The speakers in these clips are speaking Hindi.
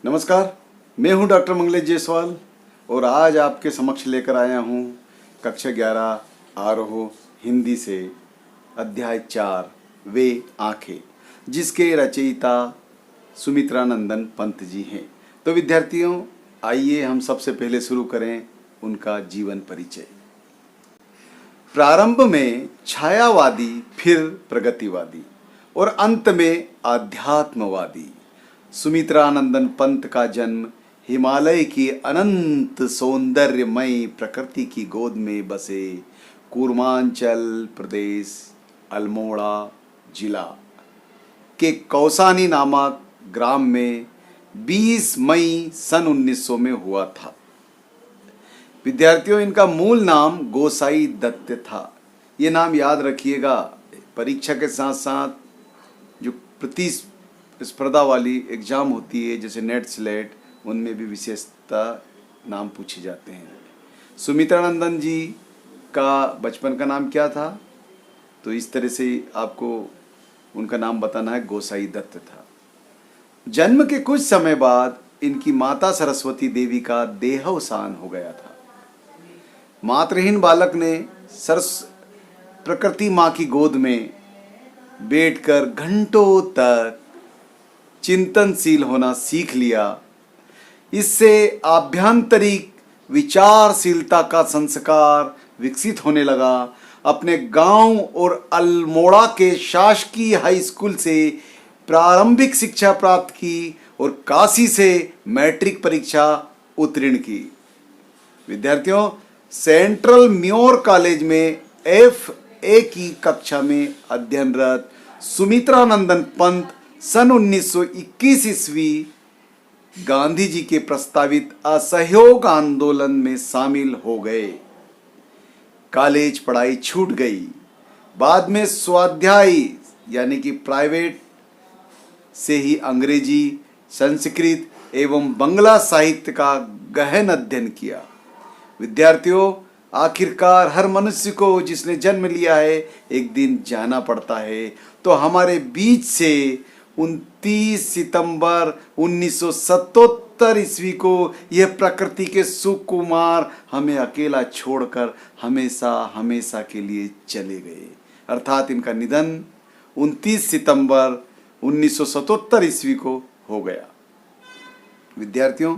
नमस्कार, मैं हूं डॉक्टर मंगलेश जायसवाल और आज आपके समक्ष लेकर आया हूं कक्षा 11 आरोह हिंदी से अध्याय 4 वे आंखें, जिसके रचयिता सुमित्रानंदन पंत जी हैं। तो विद्यार्थियों, आइए हम सबसे पहले शुरू करें उनका जीवन परिचय। प्रारंभ में छायावादी, फिर प्रगतिवादी और अंत में आध्यात्मवादी सुमित्रानंदन पंत का जन्म हिमालय की अनंत सौंदर्यमय प्रकृति की गोद में बसे कूर्मांचल प्रदेश अल्मोड़ा जिला के कौसानी नामक ग्राम में 20 मई सन 1900 में हुआ था। विद्यार्थियों, इनका मूल नाम गोसाई दत्त था। ये नाम याद रखिएगा, परीक्षा के साथ साथ जो प्रतिस्पर्धा वाली एग्जाम होती है जैसे नेट स्लेट, उनमें भी विशेषता नाम पूछे जाते हैं। सुमित्रानंदन जी का बचपन का नाम क्या था, तो इस तरह से आपको उनका नाम बताना है, गोसाई दत्त था। जन्म के कुछ समय बाद इनकी माता सरस्वती देवी का देहावसान हो गया था। मातृहीन बालक ने प्रकृति माँ की गोद में बैठकर घंटों तक चिंतनशील होना सीख लिया। इससे आभ्यंतरिक विचारशीलता का संस्कार विकसित होने लगा। अपने गांव और अल्मोड़ा के शासकीय हाई स्कूल से प्रारंभिक शिक्षा प्राप्त की और काशी से मैट्रिक परीक्षा उत्तीर्ण की। विद्यार्थियों, सेंट्रल म्योर कॉलेज में FA की कक्षा में अध्ययनरत सुमित्रानंदन पंत सन 1921 ईस्वी गांधी जी के प्रस्तावित असहयोग आंदोलन में शामिल हो गए। कॉलेज पढ़ाई छूट गई। बाद में स्वाध्याय यानी कि प्राइवेट से ही अंग्रेजी, संस्कृत एवं बंगला साहित्य का गहन अध्ययन किया। विद्यार्थियों, आखिरकार हर मनुष्य को जिसने जन्म लिया है एक दिन जाना पड़ता है। तो हमारे बीच से 29 सितंबर 1977 ईस्वी को यह प्रकृति के सुकुमार हमें अकेला छोड़कर हमेशा हमेशा के लिए चले गए। अर्थात इनका निधन 29 सितंबर 1977 ईस्वी को हो गया। विद्यार्थियों,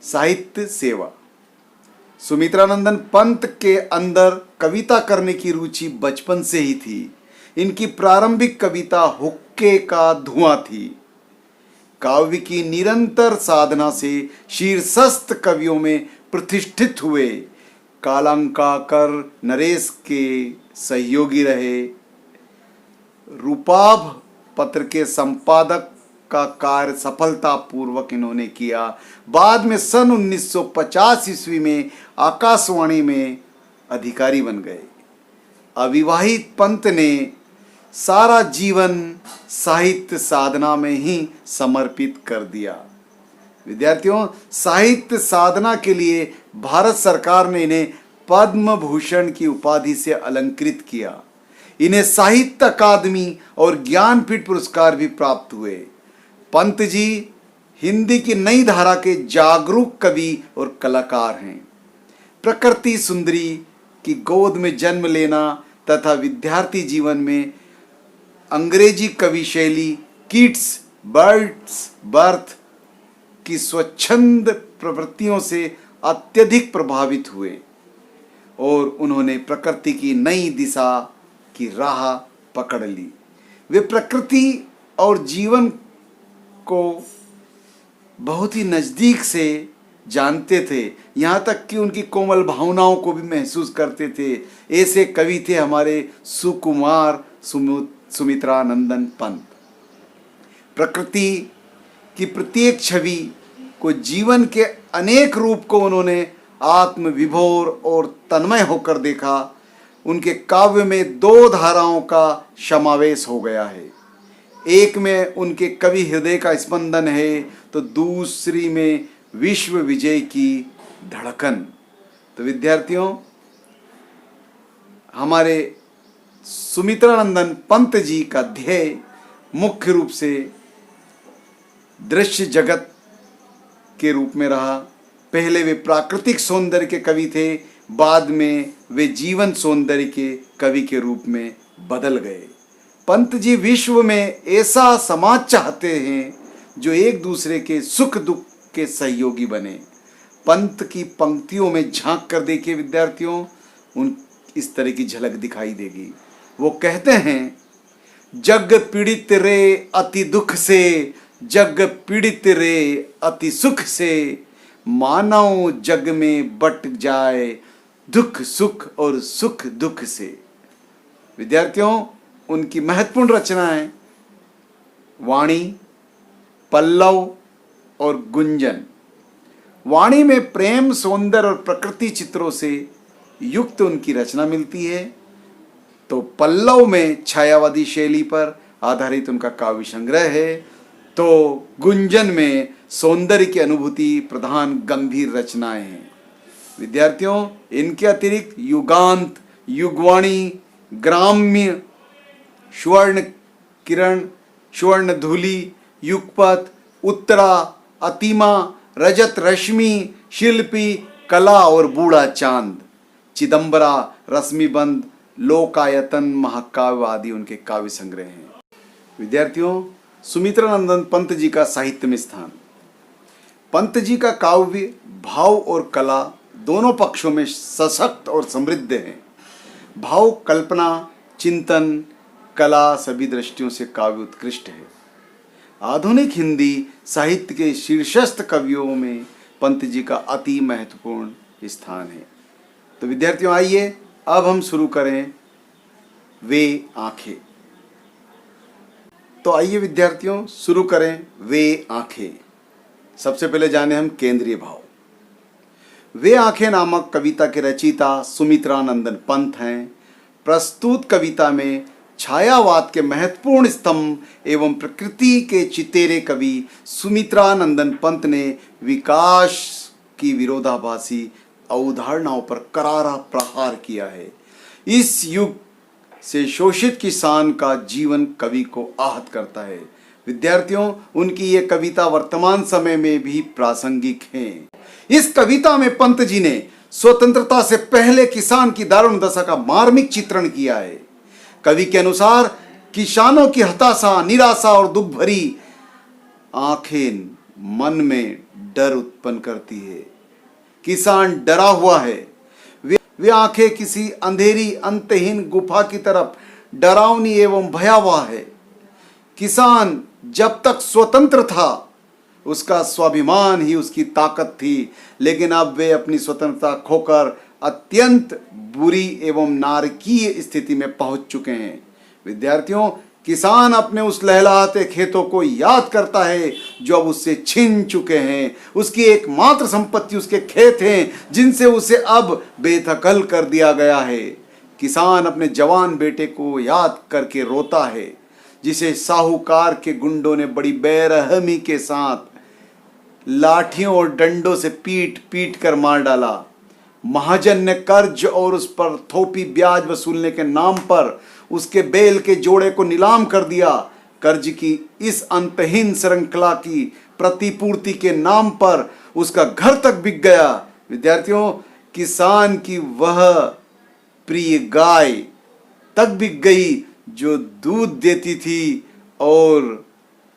साहित्य सेवा। सुमित्रानंदन पंत के अंदर कविता करने की रुचि बचपन से ही थी। इनकी प्रारंभिक कविता हुक्के का धुआं थी। काव्य की निरंतर साधना से शीर्षस्थ कवियों में प्रतिष्ठित हुए। कालंकाकर नरेश के सहयोगी रहे। रूपाभ पत्र के संपादक का कार्य सफलतापूर्वक इन्होंने किया। बाद में सन 1950 ईस्वी में आकाशवाणी में अधिकारी बन गए। अविवाहित पंत ने सारा जीवन साहित्य साधना में ही समर्पित कर दिया। विद्यार्थियों, साहित्य साधना के लिए भारत सरकार ने इन्हें पद्म भूषण की उपाधि से अलंकृत किया। इन्हें साहित्य अकादमी और ज्ञानपीठ पुरस्कार भी प्राप्त हुए। पंत जी हिंदी की नई धारा के जागरूक कवि और कलाकार हैं। प्रकृति सुंदरी की गोद में जन्म लेना तथा विद्यार्थी जीवन में अंग्रेजी कवि शैली किड्स बर्ड्स बर्थ की स्वच्छंद प्रवृत्तियों से अत्यधिक प्रभावित हुए और उन्होंने प्रकृति की नई दिशा की राह पकड़ ली। वे प्रकृति और जीवन को बहुत ही नज़दीक से जानते थे, यहाँ तक कि उनकी कोमल भावनाओं को भी महसूस करते थे। ऐसे कवि थे हमारे सुकुमार सुमित्रानंदन पंत। प्रकृति की प्रत्येक छवि को, जीवन के अनेक रूप को उन्होंने आत्मविभोर और तन्मय होकर देखा। उनके काव्य में दो धाराओं का समावेश हो गया है। एक में उनके कवि हृदय का स्पंदन है तो दूसरी में विश्व विजय की धड़कन। तो विद्यार्थियों, हमारे सुमित्रानंदन पंत जी का ध्येय मुख्य रूप से दृश्य जगत के रूप में रहा। पहले वे प्राकृतिक सौंदर्य के कवि थे, बाद में वे जीवन सौंदर्य के कवि के रूप में बदल गए। पंत जी विश्व में ऐसा समाज चाहते हैं जो एक दूसरे के सुख दुख के सहयोगी बने। पंत की पंक्तियों में झांक कर देखिए विद्यार्थियों, उन इस तरह की झलक दिखाई देगी। वो कहते हैं, जग पीड़ित रे अति दुख से, जग पीड़ित रे अति सुख से, मानव जग में बट जाए दुख सुख और सुख दुख से। विद्यार्थियों, उनकी महत्वपूर्ण रचनाएं वाणी, पल्लव और गुंजन। वाणी में प्रेम, सौंदर्य और प्रकृति चित्रों से युक्त उनकी रचना मिलती है, तो पल्लव में छायावादी शैली पर आधारित उनका काव्य संग्रह है, तो गुंजन में सौंदर्य की अनुभूति प्रधान गंभीर रचनाएं हैं। विद्यार्थियों, इनके अतिरिक्त युगांत, युगवाणी, ग्राम्य, स्वर्ण किरण, स्वर्ण धूलि, युगपथ, उत्तरा, अतिमा, रजत रश्मि, शिल्पी, कला और बूढ़ा चांद, चिदंबरा, रश्मिबंध, लोकायतन, महाकाव्य आदि उनके काव्य संग्रह हैं। विद्यार्थियों, सुमित्रानंदन पंत जी का साहित्य में स्थान। पंत जी का काव्य भाव और कला दोनों पक्षों में सशक्त और समृद्ध है। भाव, कल्पना, चिंतन, कला सभी दृष्टियों से काव्य उत्कृष्ट है। आधुनिक हिंदी साहित्य के शीर्षस्थ कवियों में पंत जी का अति महत्वपूर्ण स्थान है। तो विद्यार्थियों, आइए अब हम शुरू करें वे आंखें। तो आइए विद्यार्थियों शुरू करें वे आंखें। सबसे पहले जाने हम केंद्रीय भाव। वे आंखें नामक कविता के रचयिता सुमित्रानंदन पंत हैं। प्रस्तुत कविता में छायावाद के महत्वपूर्ण स्तंभ एवं प्रकृति के चितेरे कवि सुमित्रानंदन पंत ने विकास की विरोधाभासी अवधारणाओं पर करारा प्रहार किया है। इस युग से शोषित किसान का जीवन कवि को आहत करता है। विद्यार्थियों, उनकी ये कविता वर्तमान समय में भी प्रासंगिक है। इस कविता में पंत जी ने स्वतंत्रता से पहले किसान की दारुण दशा का मार्मिक चित्रण किया है। कवि के अनुसार किसानों की हताशा, निराशा और दुख भरी आंखें मन में डर उत्पन्न करती है। किसान डरा हुआ है। वे आंखें किसी अंधेरी अंतहीन गुफा की तरफ डरावनी एवं भयावह है। किसान जब तक स्वतंत्र था उसका स्वाभिमान ही उसकी ताकत थी, लेकिन अब वे अपनी स्वतंत्रता खोकर अत्यंत बुरी एवं नारकीय स्थिति में पहुंच चुके हैं। विद्यार्थियों, किसान अपने उस लहलहाते खेतों को याद करता है जो अब उससे छिन चुके हैं। उसकी एकमात्र संपत्ति उसके खेत हैं, जिनसे उसे अब बेदखल कर दिया गया है। किसान अपने जवान बेटे को याद करके रोता है, जिसे साहूकार के गुंडों ने बड़ी बेरहमी के साथ लाठियों और डंडों से पीट पीट कर मार डाला। महाजन ने कर्ज और उस पर थोपी ब्याज वसूलने के नाम पर उसके बैल के जोड़े को नीलाम कर दिया। कर्ज की इस अंतहीन श्रृंखला की प्रतिपूर्ति के नाम पर उसका घर तक बिक गया। विद्यार्थियों, किसान की वह प्रिय गाय तक बिक गई जो दूध देती थी और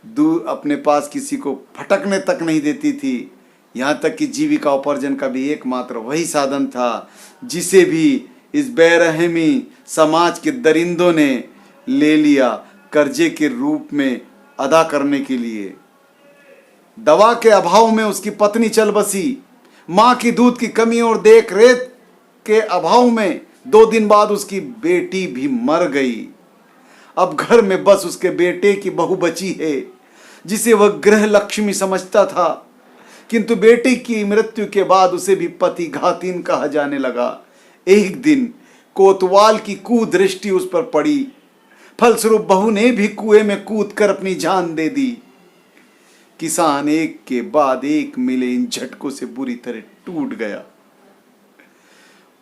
दूध अपने पास किसी को फटकने तक नहीं देती थी। यहाँ तक कि जीविका उपार्जन का भी एकमात्र वही साधन था, जिसे भी इस बेरहमी समाज के दरिंदों ने ले लिया कर्जे के रूप में अदा करने के लिए। दवा के अभाव में उसकी पत्नी चल बसी। माँ की दूध की कमी और देख रेख के अभाव में 2 दिन बाद उसकी बेटी भी मर गई। अब घर में बस उसके बेटे की बहू बची है, जिसे वह गृह लक्ष्मी समझता था, किंतु बेटे की मृत्यु के बाद उसे भी पति घातीन कहा जाने लगा। एक दिन कोतवाल की कुदृष्टि उस पर पड़ी, फलस्वरूप बहू ने भी कुएं में कूदकर अपनी जान दे दी। किसान एक के बाद एक मिले इन झटकों से बुरी तरह टूट गया।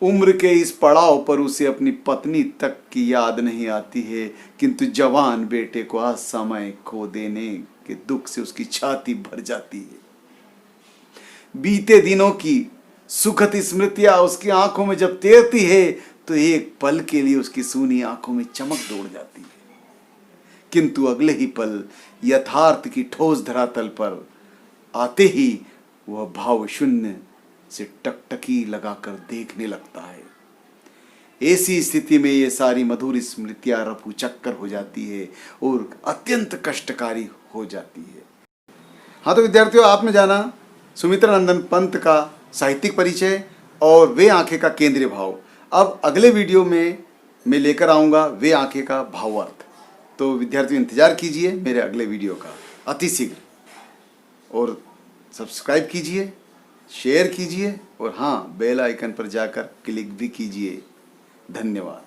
उम्र के इस पड़ाव पर उसे अपनी पत्नी तक की याद नहीं आती है, किंतु जवान बेटे को असमय खो देने के दुख से उसकी छाती भर जाती है। बीते दिनों की सुखद स्मृतियां उसकी आंखों में जब तैरती है तो एक पल के लिए उसकी सूनी आंखों में चमक दौड़ जाती है, किंतु अगले ही पल यथार्थ की ठोस धरातल पर आते ही वह भाव शून्य से टकटकी लगाकर देखने लगता है। ऐसी स्थिति में ये सारी मधुर स्मृतियां रफू चक्कर हो जाती है और अत्यंत कष्टकारी हो जाती है। हाँ तो विद्यार्थियों, आपने जाना सुमित्रा नंदन पंत का साहित्यिक परिचय और वे आंखें का केंद्रीय भाव। अब अगले वीडियो में मैं लेकर आऊँगा वे आंखें का भावार्थ। तो विद्यार्थियों, इंतजार कीजिए मेरे अगले वीडियो का अति शीघ्र, और सब्सक्राइब कीजिए, शेयर कीजिए और हाँ, बेल आइकन पर जाकर क्लिक भी कीजिए। धन्यवाद।